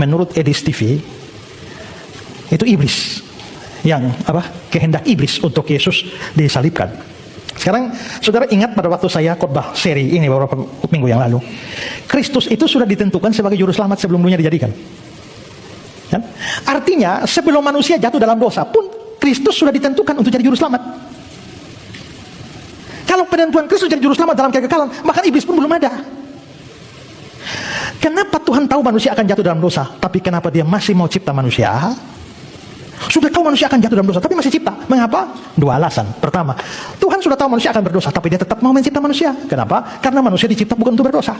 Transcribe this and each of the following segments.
menurut Edis TV, itu iblis yang kehendak iblis untuk Yesus disalibkan. Sekarang saudara ingat pada waktu saya khotbah seri ini beberapa minggu yang lalu, Kristus itu sudah ditentukan sebagai juru selamat sebelum dunia dijadikan. Kan? Artinya sebelum manusia jatuh dalam dosa pun Kristus sudah ditentukan untuk jadi juru selamat. Kalau penentuan Kristus jadi juru selamat dalam kekekalan, maka iblis pun belum ada. Kenapa Tuhan tahu manusia akan jatuh dalam dosa, tapi kenapa dia masih mau cipta manusia? Sudah tahu manusia akan jatuh dalam dosa, tapi masih cipta. Mengapa? Dua alasan. Pertama, Tuhan sudah tahu manusia akan berdosa, tapi dia tetap mau mencipta manusia. Kenapa? Karena manusia dicipta bukan untuk berdosa.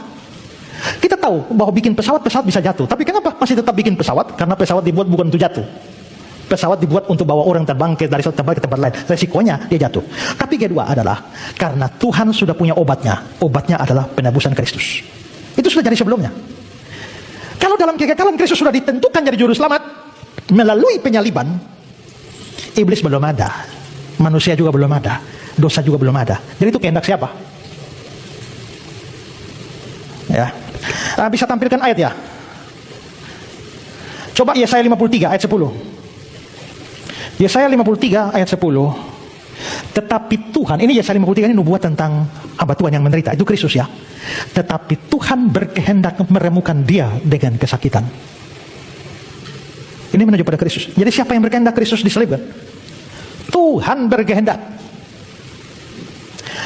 Kita tahu bahwa bikin pesawat bisa jatuh, tapi kenapa masih tetap bikin pesawat? Karena pesawat dibuat bukan untuk jatuh. Pesawat dibuat untuk bawa orang terbang dari satu tempat ke tempat lain. Resikonya dia jatuh. Tapi kedua adalah karena Tuhan sudah punya obatnya. Obatnya adalah penebusan Kristus. Itu sudah jadi sebelumnya. Kalau dalam kekekalan Kristus sudah ditentukan jadi juru selamat melalui penyaliban, iblis belum ada, manusia juga belum ada, dosa juga belum ada. Jadi itu kehendak siapa? Ya, bisa tampilkan ayat ya. Coba Yesaya 53 ayat 10. Yesaya 53 ayat 10. Tetapi Tuhan, ini Yesaya 53 ini nubuat tentang hamba Tuhan yang menderita, itu Kristus ya. Tetapi Tuhan berkehendak meremukkan dia dengan kesakitan. Ini menuju pada Kristus. Jadi siapa yang berkehendak Kristus disalibkan? Tuhan berkehendak.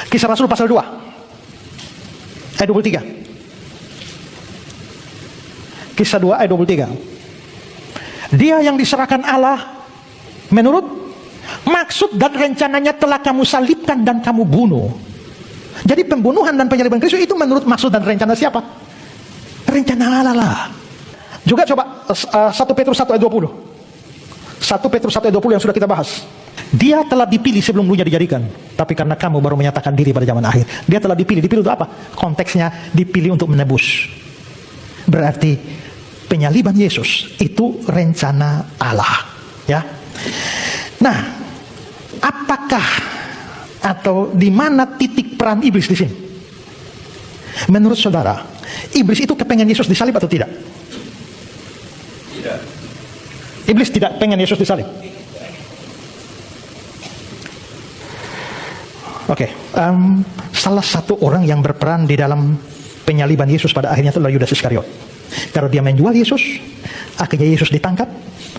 Kisah Rasul pasal 2 ayat 23. Kisah 2 ayat 23. Dia yang diserahkan Allah menurut maksud dan rencananya telah kamu salibkan dan kamu bunuh. Jadi pembunuhan dan penyaliban Kristus itu menurut maksud dan rencana siapa? Rencana Allah lah. Juga coba 1 Petrus 1 ayat 20. 1 Petrus 1 ayat 20 yang sudah kita bahas. Dia telah dipilih sebelum dunia dijadikan, tapi karena kamu baru menyatakan diri pada zaman akhir. Dia telah dipilih. Dipilih untuk apa? Konteksnya dipilih untuk menebus. Berarti penyaliban Yesus itu rencana Allah, ya. Nah, apakah atau di mana titik peran iblis di sini? Menurut saudara, iblis itu kepengen Yesus disalib atau tidak? Tidak. Iblis tidak pengen Yesus disalib. Oke, salah satu orang yang berperan di dalam penyaliban Yesus pada akhirnya itu adalah Yudas Iskariot. Kalau dia menjual Yesus, akhirnya Yesus ditangkap,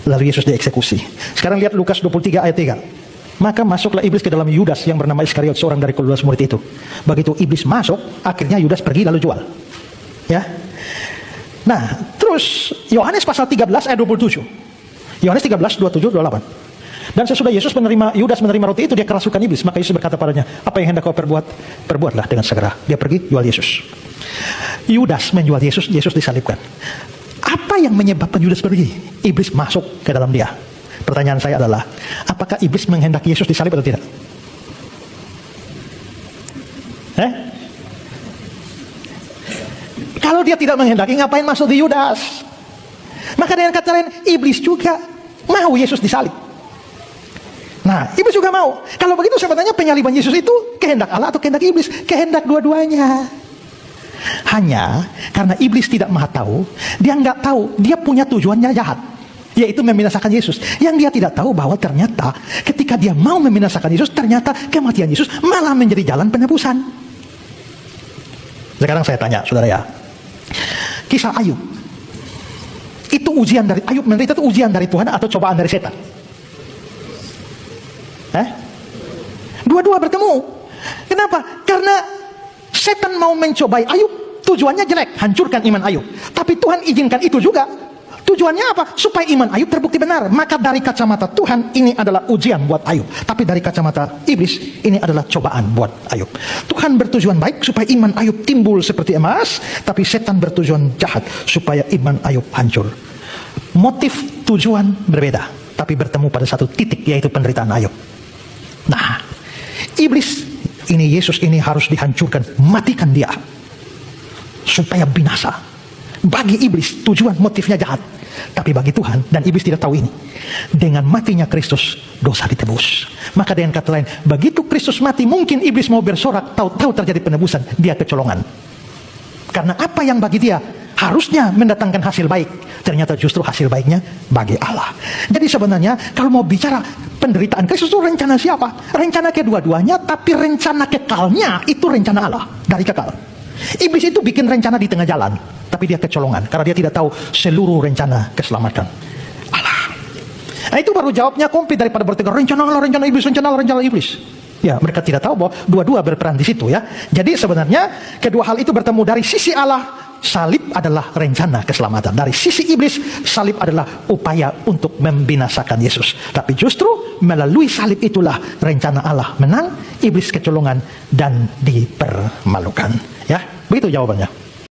lalu Yesus dieksekusi. Sekarang lihat Lukas 23 ayat 3. Maka masuklah iblis ke dalam Yudas yang bernama Iskariot, seorang dari ke-12 murid itu. Begitu iblis masuk, akhirnya Yudas pergi lalu jual. Ya. Nah, terus Yohanes pasal 13 ayat 27. Yohanes 13, 27, 28. Dan sesudah Yudas menerima roti itu, dia kerasukan iblis. Maka Yesus berkata padanya, apa yang hendak kau perbuat? Perbuatlah dengan segera. Dia pergi, jual Yesus. Yudas menjual Yesus, Yesus disalibkan. Apa yang menyebabkan Yudas pergi? Iblis masuk ke dalam dia. Pertanyaan saya adalah, apakah iblis menghendaki Yesus disalib atau tidak? Kalau dia tidak menghendaki, ngapain masuk di Yudas? Maka dengan kata lain, iblis juga mau Yesus disalib. Nah, iblis juga mau. Kalau begitu sebenarnya penyaliban Yesus itu kehendak Allah atau kehendak iblis? Kehendak dua-duanya. Hanya karena iblis tidak maha tahu, dia nggak tahu, dia punya tujuannya jahat, yaitu membinasakan Yesus. Yang dia tidak tahu bahwa ternyata ketika dia mau membinasakan Yesus, ternyata kematian Yesus malah menjadi jalan penebusan. Sekarang saya tanya, saudara ya, kisah Ayub, itu ujian dari Ayub menderita, itu ujian dari Tuhan atau cobaan dari setan? Dua-dua bertemu. Kenapa? Karena setan mau mencobai Ayub, tujuannya jelek, hancurkan iman Ayub. Tapi Tuhan izinkan itu juga. Tujuannya apa? Supaya iman Ayub terbukti benar. Maka dari kacamata Tuhan, ini adalah ujian buat Ayub. Tapi dari kacamata iblis, ini adalah cobaan buat Ayub. Tuhan bertujuan baik supaya iman Ayub timbul seperti emas, tapi setan bertujuan jahat supaya iman Ayub hancur. Motif tujuan berbeda, tapi bertemu pada satu titik, yaitu penderitaan Ayub. Nah, iblis ini, Yesus ini harus dihancurkan, matikan dia supaya binasa. Bagi iblis tujuan motifnya jahat, tapi bagi Tuhan, dan iblis tidak tahu ini, dengan matinya Kristus dosa ditebus. Maka dengan kata lain, begitu Kristus mati, mungkin iblis mau bersorak, tahu-tahu terjadi penebusan, dia kecolongan. Karena apa yang bagi dia harusnya mendatangkan hasil baik, ternyata justru hasil baiknya bagi Allah. Jadi sebenarnya kalau mau bicara penderitaan Kristus itu rencana siapa? Rencana kedua-duanya, tapi rencana kekalnya itu rencana Allah dari kekal. Iblis itu bikin rencana di tengah jalan, tapi dia kecolongan karena dia tidak tahu seluruh rencana keselamatan Allah. Nah itu baru jawabnya komplit daripada bertengkar rencana Allah, rencana iblis, rencana Allah, rencana iblis. Ya, mereka tidak tahu bahwa dua-dua berperan di situ ya. Jadi sebenarnya kedua hal itu bertemu. Dari sisi Allah, salib adalah rencana keselamatan. Dari sisi iblis, salib adalah upaya untuk membinasakan Yesus. Tapi justru melalui salib itulah rencana Allah menang, iblis kecolongan dan dipermalukan. Ya, begitu jawabannya.